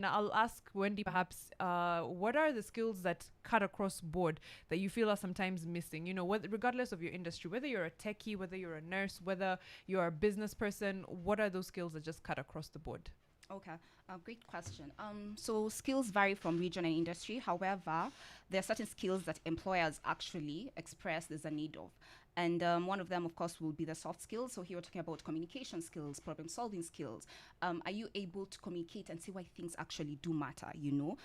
Now, I'll ask Wendy perhaps, what are the skills that cut across board that you feel are sometimes missing? You know, regardless of your industry, whether you're a techie, whether you're a nurse, whether you're a business person, what are those skills that just cut across the board? Okay, great question. So skills vary from region and industry. However, there are certain skills that employers actually express there's a need of. And one of them, of course, will be the soft skills. So here we're talking about communication skills, problem solving skills. Are you able to communicate and see why things actually do matter, you know?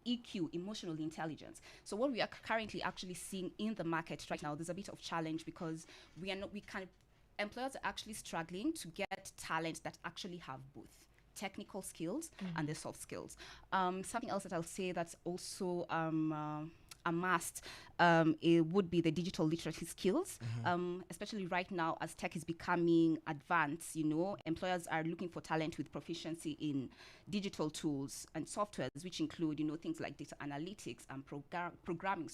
EQ, emotional intelligence. So what we are currently actually seeing in the market right now, there's a bit of challenge because we can employers are actually struggling to get talent that actually have both technical skills and the soft skills. Something else that I'll say that's also a must, it would be the digital literacy skills, especially right now as tech is becoming advanced. You know, employers are looking for talent with proficiency in digital tools and softwares, which include, you know, things like data analytics and programming,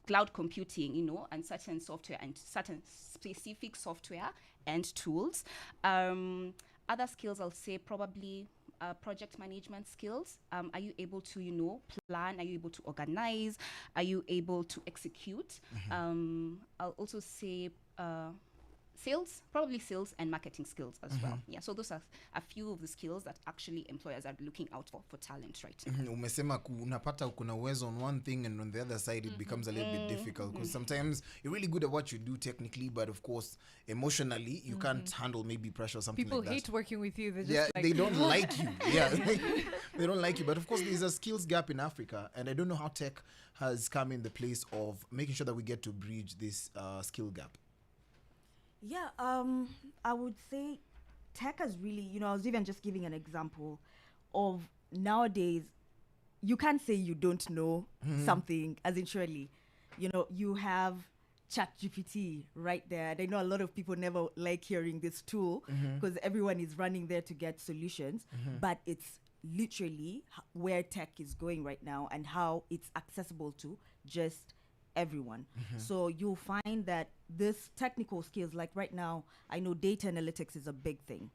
cloud computing, you know, and certain software and certain specific software and tools. Other skills, I'll say probably project management skills. Are you able to, you know, plan? Are you able to organize? Are you able to execute? I'll also say sales, probably sales and marketing skills as well. Yeah, so those are a few of the skills that actually employers are looking out for talent right now. Umesema unapata kuna uwezo on one thing and on the other side it becomes a little bit difficult because sometimes you're really good at what you do technically, but of course emotionally you can't handle maybe pressure or something People like that. hate working with you. They're just like, they don't like you. Yeah, they don't like you. But of course, there's a skills gap in Africa, and I don't know how tech has come in the place of making sure that we get to bridge this skill gap. Yeah, I would say tech has really, I was even just giving an example of nowadays, you can't say you don't know something, as in surely, you have ChatGPT right there. And I know a lot of people never like hearing this tool because everyone is running there to get solutions, but it's literally where tech is going right now and how it's accessible to just everyone. So you'll find that this technical skills, like right now, I know data analytics is a big thing.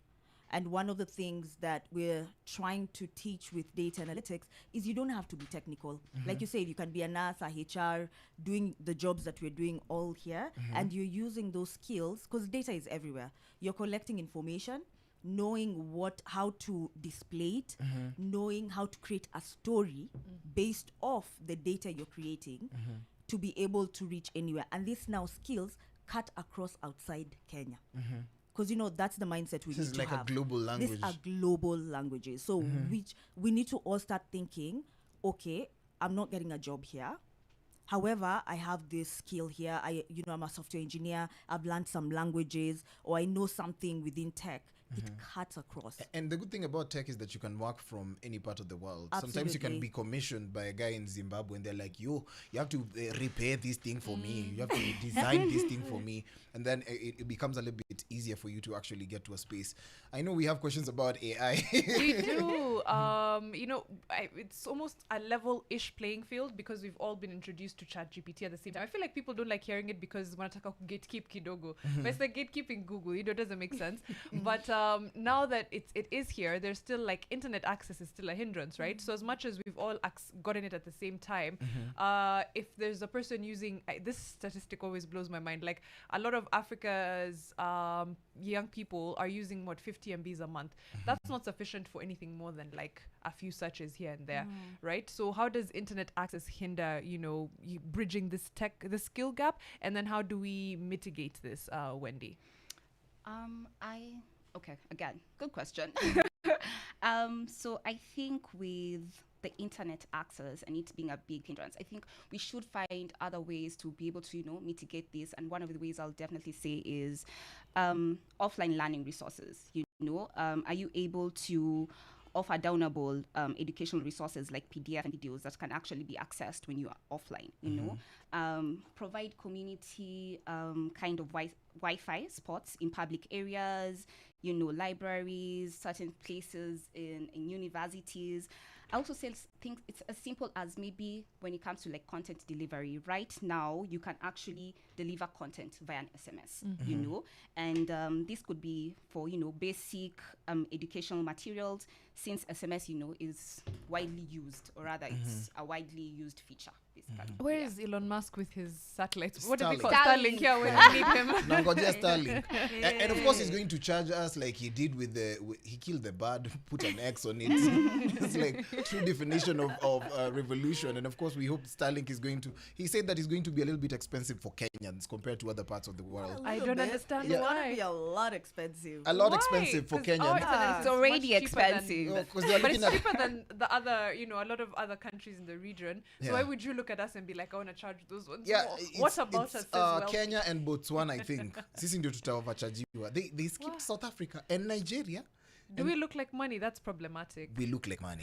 And one of the things that we're trying to teach with data analytics is you don't have to be technical. Like you said, you can be a nurse, a HR, doing the jobs that we're doing all here, and you're using those skills because data is everywhere. You're collecting information, knowing how to display it, knowing how to create a story based off the data you're creating to be able to reach anywhere. And these now skills cut across outside Kenya. Because that's the mindset we This need is to like have. a global language. These are global languages. So we need to all start thinking, okay, I'm not getting a job here. However, I have this skill here. I'm a software engineer. I've learned some languages, or I know something within tech. It cuts across. And the good thing about tech is that you can work from any part of the world. Absolutely. Sometimes you can be commissioned by a guy in Zimbabwe and they're like, you have to repair this thing for me. You have to design this thing for me. And then it becomes a little bit easier for you to actually get to a space. I know we have questions about AI. we do. It's almost a level-ish playing field because we've all been introduced to ChatGPT at the same time. I feel like people don't like hearing it because wanataka gatekeep kidogo. But it's like gatekeeping Google. It doesn't make sense. But now that it is here, there's still like internet access is still a hindrance, right? So as much as we've all gotten it at the same time, if there's a person using this statistic always blows my mind. Like a lot of Africa's young people are using 50 MBs a month. That's not sufficient for anything more than like a few searches here and there, right? So how does internet access hinder, you bridging this skill gap, and then how do we mitigate this, Wendy? Okay, again, good question. So I think with the internet access and it being a big hindrance, I think we should find other ways to be able to, mitigate this. And one of the ways I'll definitely say is offline learning resources. Are you able to offer downloadable educational resources like PDF and videos that can actually be accessed when you are offline, provide community kind of Wi-Fi spots in public areas, libraries, certain places in universities. I also think it's as simple as maybe when it comes to like content delivery. Right now, you can actually deliver content via an SMS, and this could be for, basic educational materials, since SMS, is widely used, or rather it's a widely used feature, basically. Where is Elon Musk with his satellites? What do they call Starlink. Starlink? Yeah, when you need him. Nangoja Starlink. And of course he's going to charge us like he did with he killed the bird, put an X on it. It's like true definition of revolution. And of course we hope Starlink is going to, he said that it's going to be a little bit expensive for Kenyans compared to other parts of the world. I don't understand It's why. gonna be a lot expensive. A lot Why? expensive for 'Cause our Kenyans. internet is It's already much cheaper expensive. Oh, 'cause they're But looking it's at cheaper than the other, a lot of other countries in the region. So Yeah. why would you look at us and be like, I want to charge those ones yeah, more? it's, What about it's, us as well? Kenya and Botswana, I think. Sisi ndio tutawavachajiwa. They skipped South Africa and Nigeria. Do we look like money? That's problematic. We look like money.